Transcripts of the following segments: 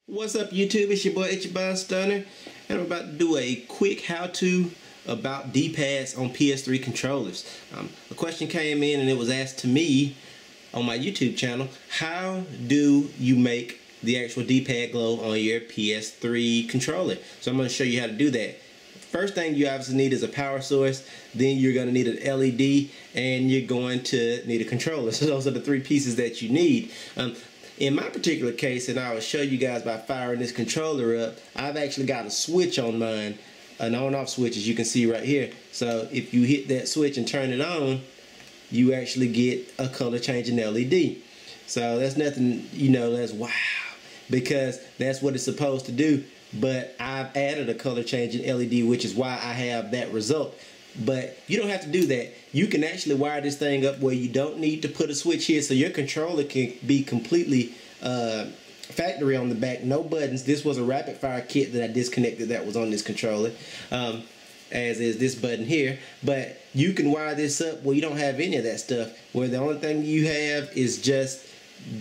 What's up YouTube? It's your boy Stunner, and I'm about to do a quick how-to about D-pads on PS3 controllers. A question came in and it was asked to me on my YouTube channel: how do you make the actual D-pad glow on your PS3 controller? So I'm going to show you how to do that. First thing you obviously need is a power source, then you're going to need an LED, and you're going to need a controller. So those are the three pieces that you need. In my particular case, and I will show you guys by firing this controller up, I've actually got a switch on mine, an on-off switch, as you can see right here. So if you hit that switch and turn it on, you actually get a color changing LED. So that's nothing, that's wow, because that's what it's supposed to do. But I've added a color changing LED, which is why I have that result. But you don't have to do that. You can actually wire this thing up where you don't need to put a switch here, so your controller can be completely factory on the back, no buttons. This was a rapid fire kit that I disconnected that was on this controller, as is this button here. But you can wire this up where you don't have any of that stuff, where the only thing you have is just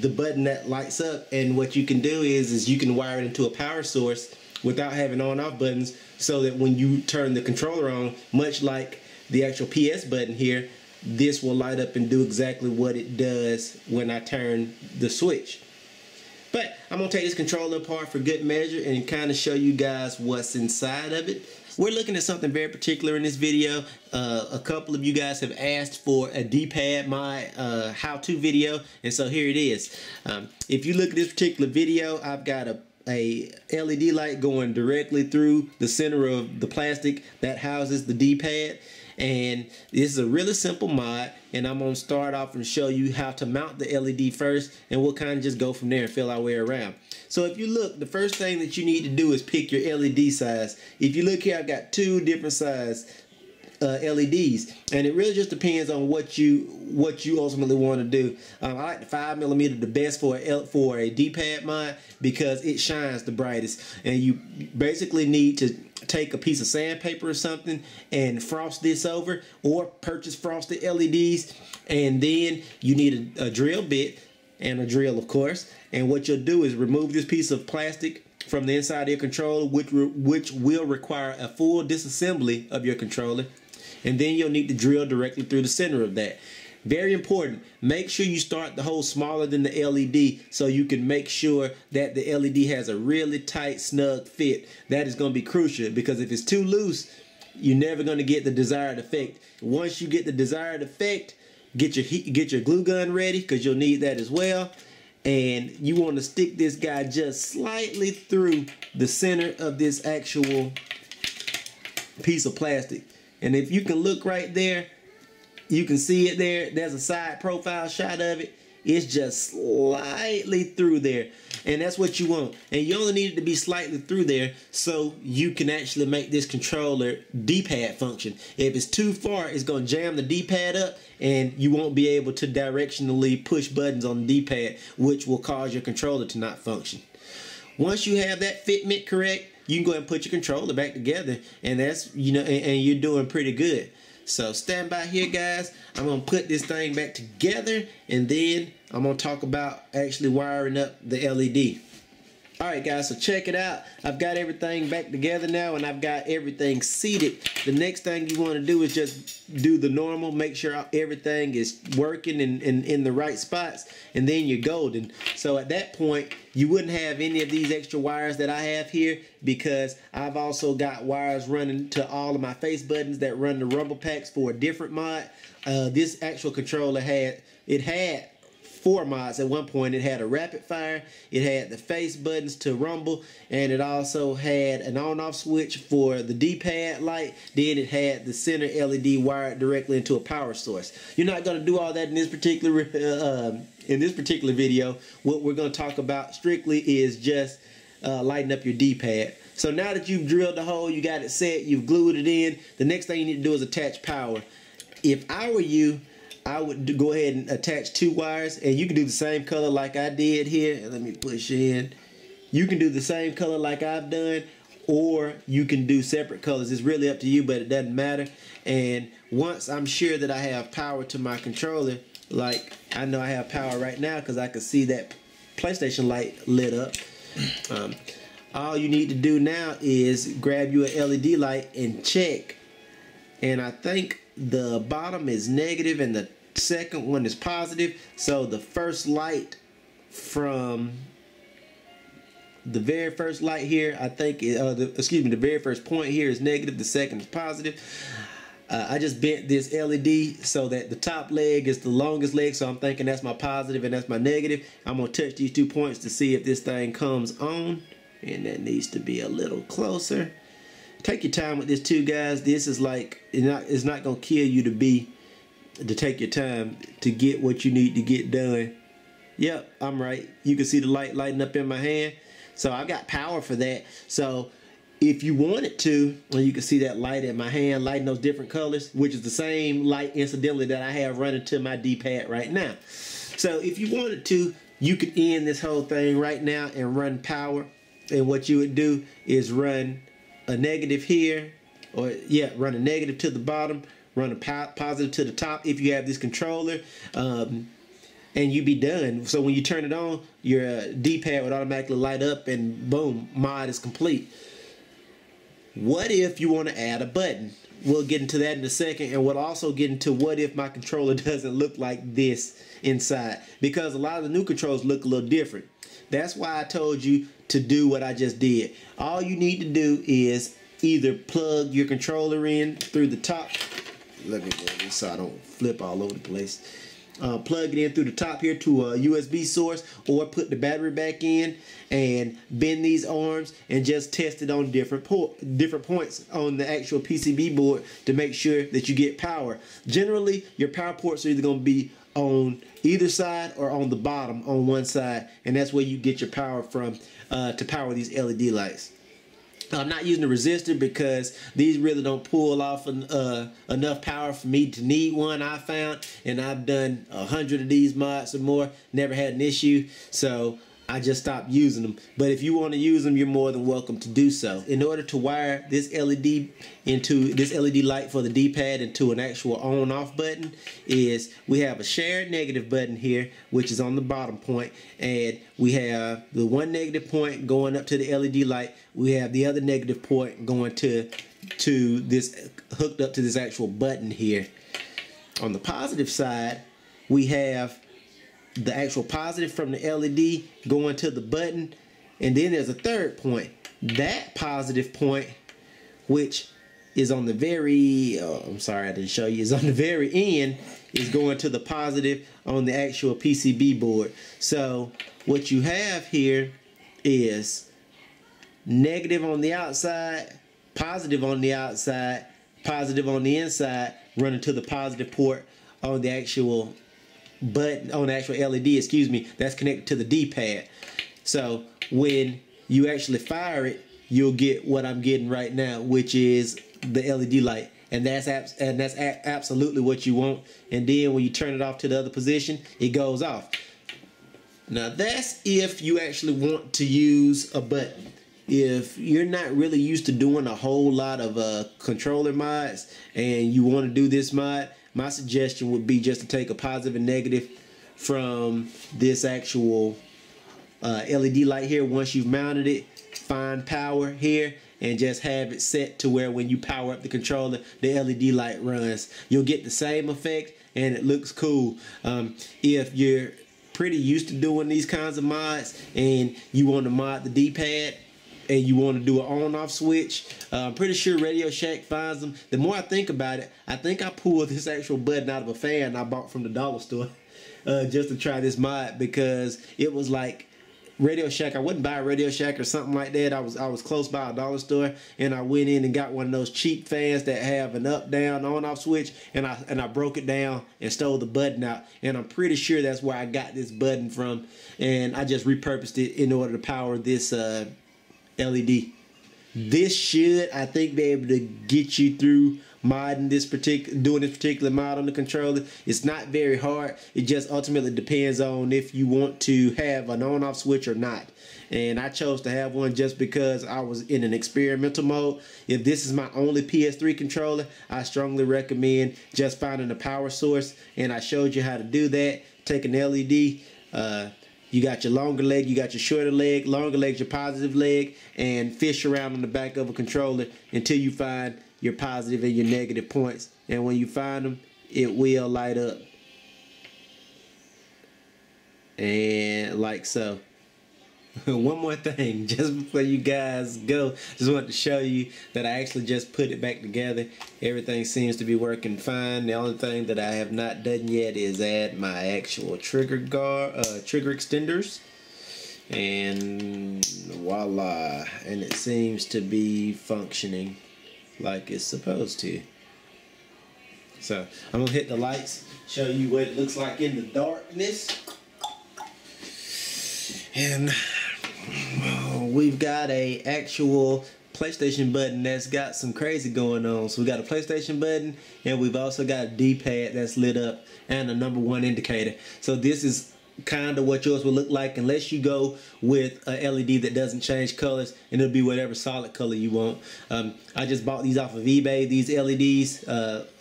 the button that lights up. And what you can do is you can wire it into a power source without having on-off buttons, so that when you turn the controller on, much like the actual PS button here, this will light up and do exactly what it does when I turn the switch. But I'm going to take this controller apart for good measure and kind of show you guys what's inside of it. We're looking at something very particular in this video. A couple of you guys have asked for a D-pad, my how-to video, and so here it is. If you look at this particular video, I've got a LED light going directly through the center of the plastic that houses the D-pad, and this is a really simple mod, and I'm going to start off and show you how to mount the LED first, and we'll kind of just go from there and feel our way around. So if you look, the first thing that you need to do is pick your LED size. If you look here, I've got two different size LEDs, and it really just depends on what you ultimately want to do. I like the 5mm the best for a D-pad mod because it shines the brightest, and you basically need to take a piece of sandpaper or something and frost this over, or purchase frosted LEDs, and then you need a drill bit and a drill, of course. And what you'll do is remove this piece of plastic from the inside of your controller, which will require a full disassembly of your controller, and then you'll need to drill directly through the center of that. Very important, make sure you start the hole smaller than the LED, so you can make sure that the LED has a really tight, snug fit. That is going to be crucial, because if it's too loose, you're never going to get the desired effect. Once you get the desired effect, get your glue gun ready, because you'll need that as well. And you want to stick this guy just slightly through the center of this actual piece of plastic. And if you can look right there, you can see it there. There's a side profile shot of it. It's just slightly through there. And that's what you want. And you only need it to be slightly through there so you can actually make this controller D-pad function. If it's too far, it's going to jam the D-pad up, and you won't be able to directionally push buttons on the D-pad, which will cause your controller to not function. Once you have that fitment correct, you can go ahead and put your controller back together, and that's, and you're doing pretty good. So stand by here, guys. I'm going to put this thing back together, and then I'm going to talk about actually wiring up the LED. Alright guys, so check it out. I've got everything back together now, and I've got everything seated. The next thing you want to do is just do the normal, make sure everything is working and in the right spots, and then you're golden. So at that point, you wouldn't have any of these extra wires that I have here, because I've also got wires running to all of my face buttons that run the rumble packs for a different mod. This actual controller had 4 mods at one point. It had a rapid fire, it had the face buttons to rumble, and it also had an on-off switch for the D-pad light. Then it had the center LED wired directly into a power source. You're not going to do all that in this particular video. What we're going to talk about strictly is just lighting up your D-pad. So now that you've drilled the hole, you got it set, you've glued it in, the next thing you need to do is attach power. If I were you, I would go ahead and attach 2 wires, and you can do the same color like I did here. Let me push in. You can do the same color like I've done, or you can do separate colors. It's really up to you, but it doesn't matter. And once I'm sure that I have power to my controller, like I know I have power right now because I can see that PlayStation light lit up. All you need to do now is grab you an LED light and check. And I think the bottom is negative and the second one is positive. So the first light from the very first light here, I think, the very first point here is negative. The second is positive. I just bent this LED so that the top leg is the longest leg, so I'm thinking that's my positive and that's my negative. I'm going to touch these 2 points to see if this thing comes on, and that needs to be a little closer. Take your time with this too, guys. This is like, it's not going to kill you to take your time to get what you need to get done. Yep, I'm right. You can see the light lighting up in my hand. So I got power for that. So if you wanted to, well, you can see that light in my hand, lighting those different colors, which is the same light, incidentally, that I have running to my D-pad right now. So if you wanted to, you could end this whole thing right now and run power. And what you would do is run a negative here, or yeah, run a negative to the bottom, run a positive to the top if you have this controller, and you'd be done. So when you turn it on, your D-pad would automatically light up, and boom, mod is complete. What if you want to add a button? We'll get into that in a second, and we'll also get into what if my controller doesn't look like this inside, because a lot of the new controls look a little different. That's why I told you to do what I just did. All you need to do is either plug your controller in through the top. Let me move this so I don't flip all over the place. Plug it in through the top here to a USB source, or put the battery back in and bend these arms and just test it on different points on the actual PCB board to make sure that you get power. Generally, your power ports are either going to be on either side or on the bottom on one side, and that's where you get your power from to power these LED lights. I'm not using a resistor because these really don't pull off enough power for me to need one, I found, and I've done 100 of these mods or more, never had an issue, so I just stopped using them. But if you want to use them, you're more than welcome to do so. In order to wire this LED light for the D-pad into an actual on-off button, is we have a shared negative button here, which is on the bottom point, and we have the one negative point going up to the LED light. We have the other negative point going to this, hooked up to this actual button here. On the positive side, we have the actual positive from the LED going to the button, and then there's a third point. That positive point, which is on the very, I'm sorry I didn't show you, is on the very end, is going to the positive on the actual PCB board. So what you have here is negative on the outside, positive on the outside, positive on the inside, running to the positive port on the actual button, on the actual LED, excuse me, that's connected to the D-pad. So when you actually fire it, you'll get what I'm getting right now, which is the LED light, and that's absolutely what you want. And then when you turn it off to the other position, it goes off. Now that's if you actually want to use a button. If you're not really used to doing a whole lot of controller mods and you want to do this mod, my suggestion would be just to take a positive and negative from this actual LED light here. Once you've mounted it, find power here and just have it set to where when you power up the controller, the LED light runs. You'll get the same effect and it looks cool. If you're pretty used to doing these kinds of mods and you want to mod the D-pad, and you want to do an on-off switch, I'm pretty sure Radio Shack finds them. The more I think about it, I think I pulled this actual button out of a fan I bought from the dollar store just to try this mod, because it was like Radio Shack. I wouldn't buy a Radio Shack or something like that. I was close by a dollar store, and I went in and got one of those cheap fans that have an up-down on-off switch, and I broke it down and stole the button out, and I'm pretty sure that's where I got this button from, and I just repurposed it in order to power this LED. This should, I think, be able to get you through doing this particular mod on the controller. It's not very hard. It just ultimately depends on if you want to have an on-off switch or not. And I chose to have one just because I was in an experimental mode. If this is my only PS3 controller, I strongly recommend just finding a power source, and I showed you how to do that. Take an LED, You got your longer leg, you got your shorter leg. Longer leg's your positive leg, and fish around on the back of a controller until you find your positive and your negative points. And when you find them, it will light up. And like so. One more thing, just before you guys go, just wanted to show you that I actually just put it back together. Everything seems to be working fine. The only thing that I have not done yet is add my actual trigger extenders, and voila, and it seems to be functioning like it's supposed to. So I'm gonna hit the lights, show you what it looks like in the darkness. And we've got a actual PlayStation button that's got some crazy going on. So we got a PlayStation button, and we've also got a D-pad that's lit up and a number 1 indicator. So this is kind of what yours will look like, unless you go with a LED that doesn't change colors, and it'll be whatever solid color you want. I just bought these off of eBay, these LEDs,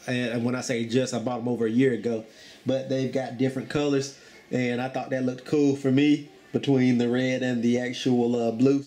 and when I say just, I bought them over a year ago. But they've got different colors, and I thought that looked cool for me, between the red and the actual blue.